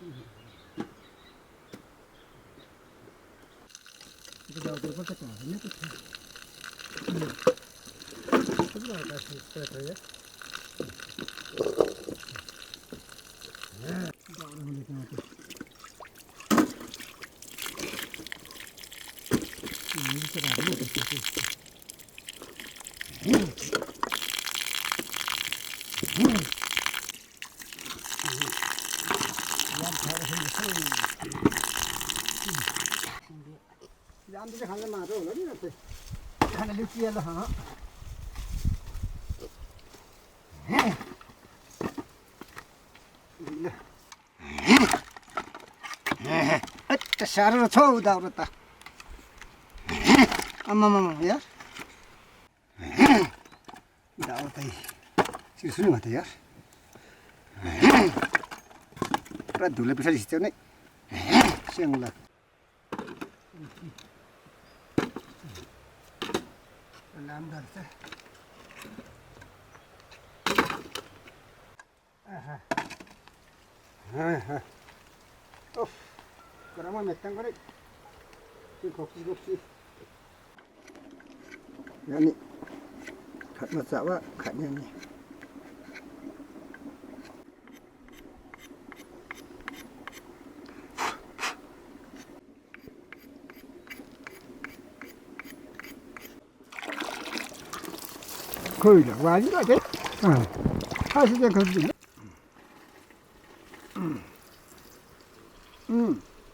cái đầu tôi có cái cỏ nhất cái rất là cái thấy đấy đó là một cái này cái đầu nó cái Jangan kita hanya maru lagi nanti. Hanya lucu ya lah, ha. Saru thau dah berta. Amma ya. Dah berta. Sini mata ya. Pernah dulu bisa di situ nih. Siang lah. Làm được thế. Cái mà mệt tăng quá đấy. Cái khóc gì. Yani khát mà sao á, khát nhanh này. Khơi là quá chứ chết. Hai sẽ không gì.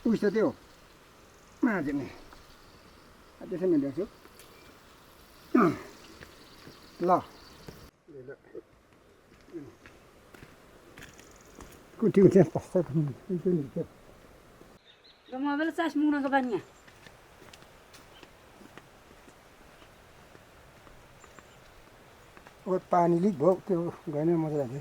Ui sao tiêu. Mà thế này. Ada sana dia tu. Lah. Kunci pasta kan. Kunci. Kamu bela sah semua nak banyak. और पानी leak भयो त्यो गर्ने मजा लाग्यो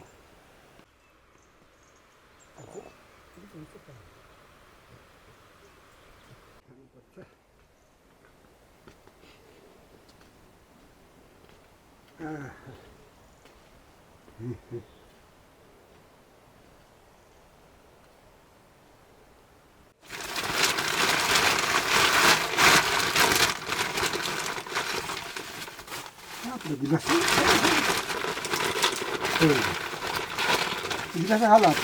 Bisa salah.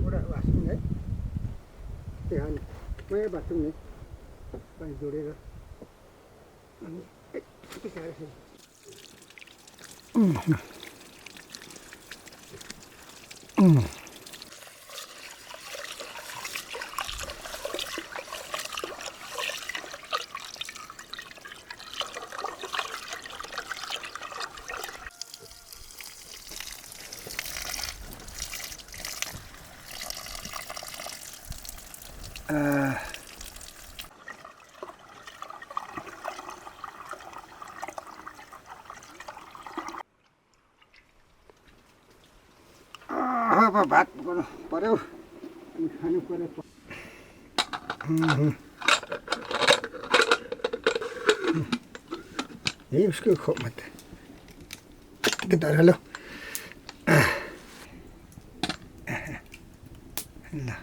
Udah wasing đấy. Thì hành mấy bát chung này, phải vô đây rồi. Cái cái này. Apa bat pare खानु पर्यो ये उसको खो मत किधर हेलो ना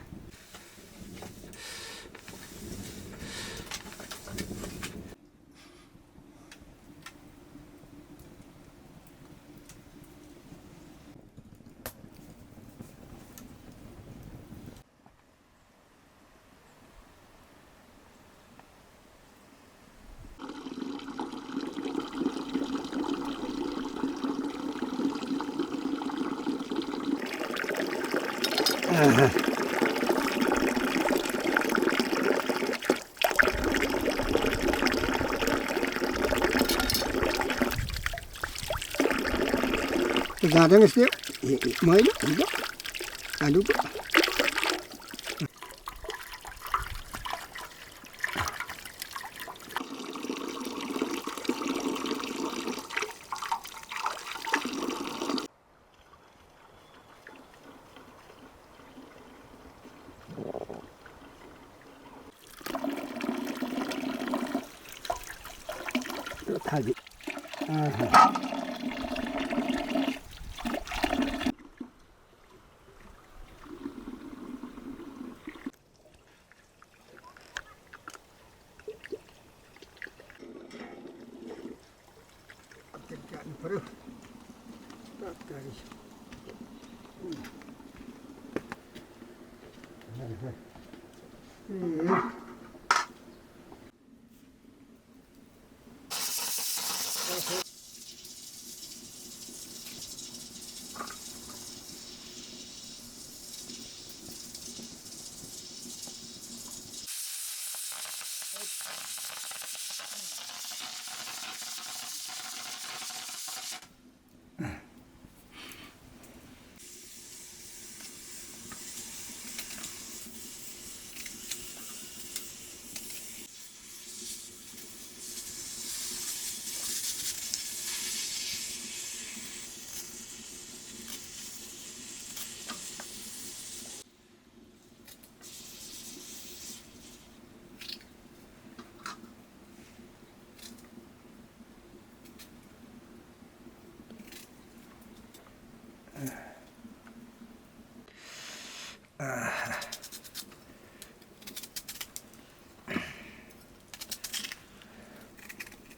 Zaten istiyor. mới đó, đúng đó. Thay vì perlu tak dari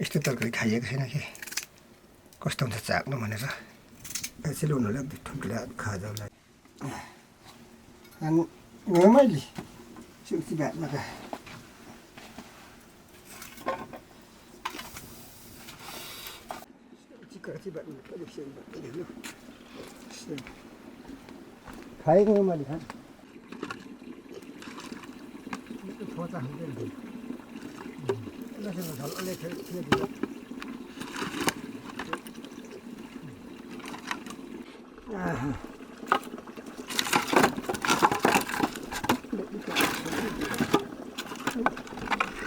यस्तो तरकारी खाइएको छैन कि कस्तो हुन्छ चाख्नु भनेर यसरी उनीहरूले अलिक ठुल्ठुला खाजालाई अनि मैले सुक्सी भातमा त चिकची भातमा परीक्षण हेर्नु खाएको मैले खान थोचा हुँदैन झल अलि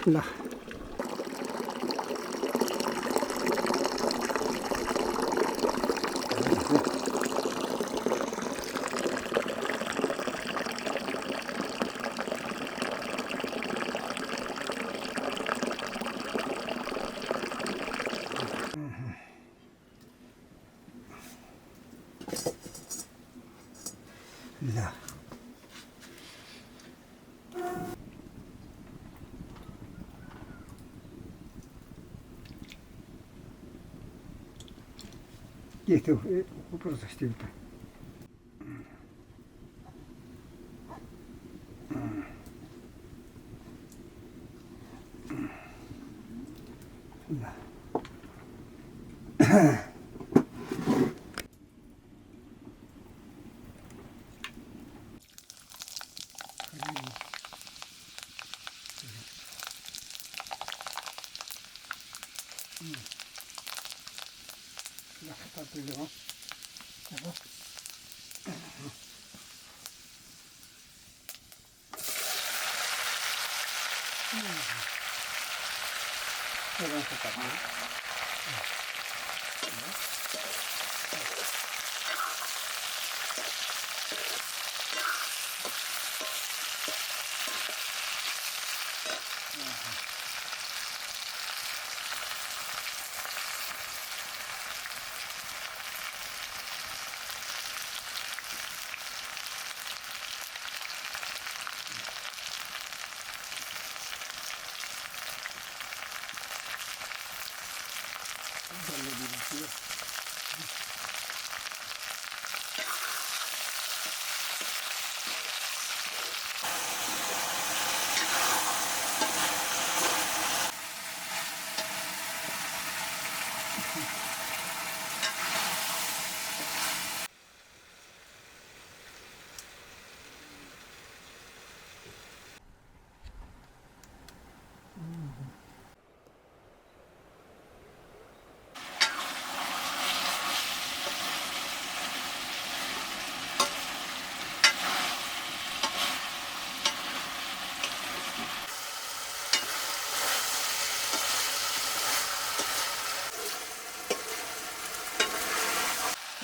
ल ल के त्यो उपर जस्तै त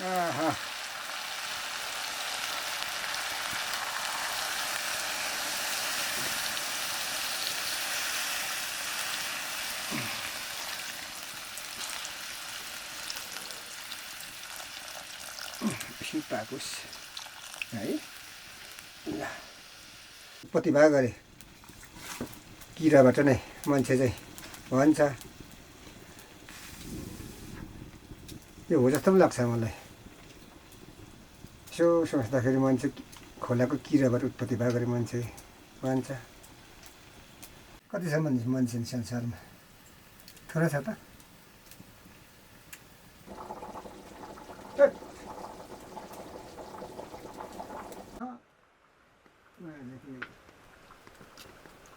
आहा एकछिन पाकोस् है ल प्रतिभा गरे किराबाट नै मान्छे चाहिँ भन्छ यो हो जस्तो पनि लाग्छ मलाई यसो सोच्दाखेरि मान्छे खोलाको किराबाट उत्पत्ति भए गरे मान्छे भन्छ कति छ मान्छे संसारमा थोरै छ त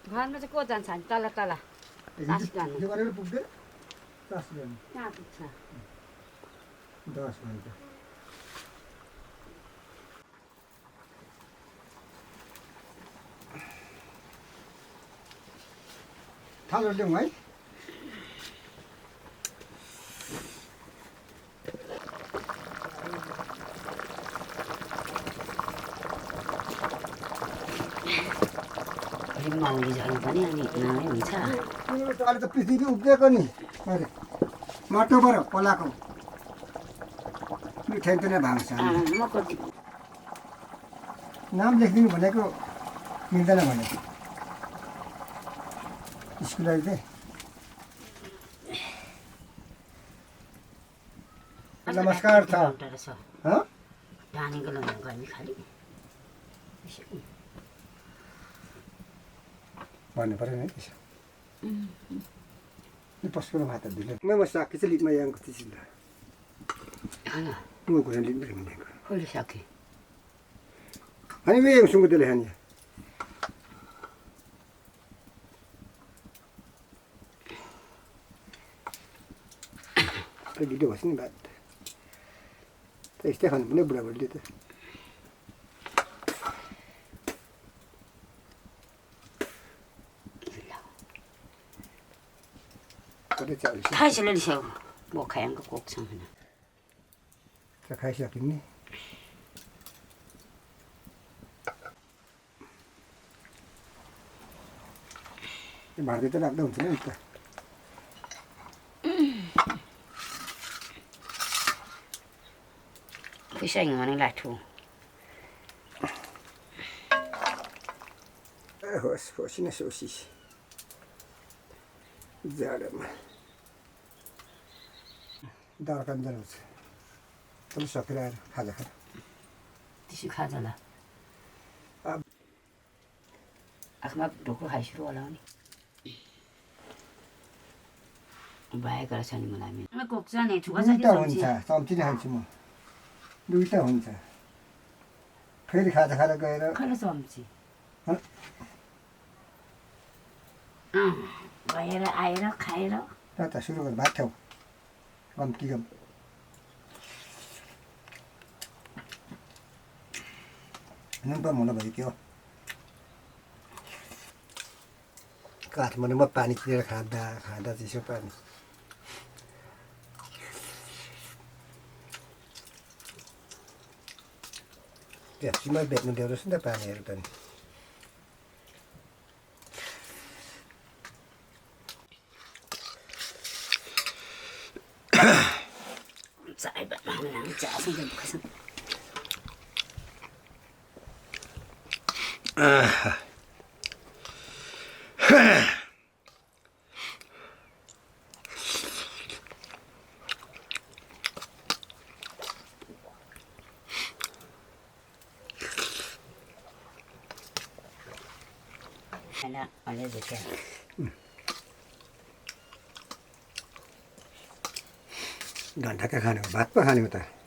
घरमा चाहिँ को जान्छ नि तल तल तास गर्नु यो गरेर पुग्दैन तास गर्नु कहाँ पुग्छ 10 भन्छ थालो ल्याउँ है माउली झन् पनि अनि नामै हुन्छ अहिले त पृथ्वी उब्जेको नि अरे माटोबाट पलाएको ठ्याङ्क नै भाग्छ नाम लेखिदिनु भनेको मिल्दैन भनेको स्कुल अहिले नमस्कार छ धानेको लगाउनु गर्मी खालि भन्नु पऱ्यो नि त्यसो पस्कुलो भात दिले म साकी चाहिँ लिटमा याङको चिन्ता म घुरा लिट पनि दिएको खोली सके अनि म याङ सुँगो त्यसले खाने गिलो भएछ नि भात त यस्तै खानु पनि बुढाबुढीले त खाइसक्यो लिसौ बोखायाङको कोक्छौँ होइन खाइसक्यो नि भाँडै त राख्दा हुन्छ नि त खुइसाङ भने लाठो होस् पसिना सोसी जाडोमा दाल काम जान्छ तल सकेर आएर खाजा खा त्यसो खाजा ल आफूमा ढोको खाइसक्यो होला नि भएको रहेछ नि मलाई कोक्छ नि दुईवटा हुन्छ चम्ची नै खान्छु म दुईवटा हुन्छ फेरि खाजा खाएर गएर खाएर चम्ची गएर आएर खाएर त सुरु गर भात ठाउँ कम्ती कम नुन पनि हुन भयो के हो काठमाडौँमा पानी किनेर खाँदा खाँदा चिसो पानी पेप्सीमा बेच्नु ल्याउँदैछ नि त पानीहरू पनि घन्टाका खाने हो भात पो खाने हो त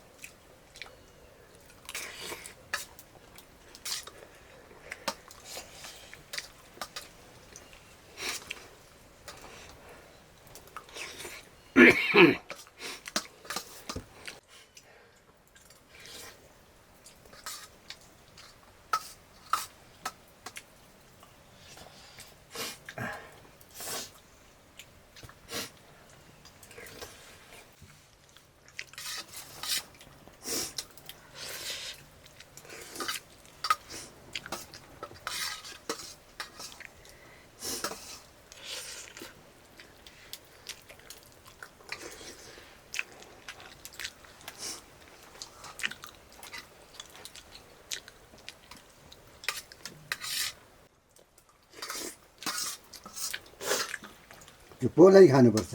यो पोलै खानुपर्छ।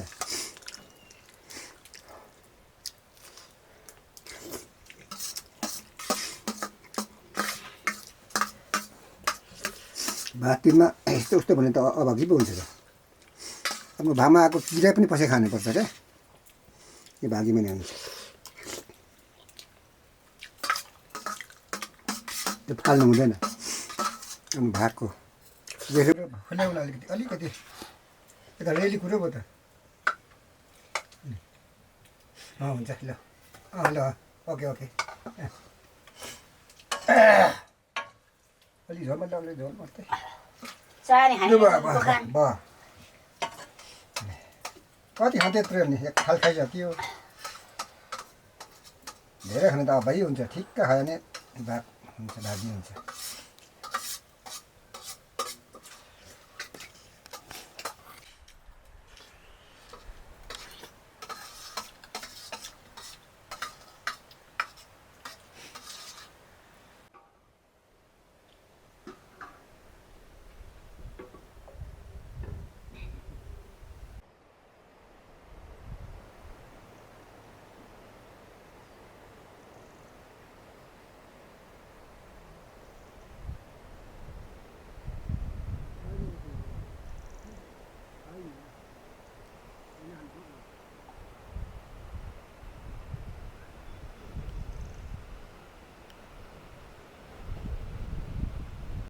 भातमा यस्तो उस्तो भने त अभागी पो हुन्छ त। अब भामा आएको किरा पनि पछि खानुपर्छ क्या, यो भागीमा नि हुन्छ। त्यो फाल्नु हुँदैन। अनि भागको खुल्याउन अलिकति यता रेली कुरो पो त। हुन्छ ल, ल ओके ओके। अलि झोल मात्रै, अलि झोल मात्रै। भयो कति खान्छ त्यत्रो नि, एक थाल खाइसक्यो। धेरै खानु त अभाइ हुन्छ, ठिक्क खायो भने भात हुन्छ, भाजी हुन्छ।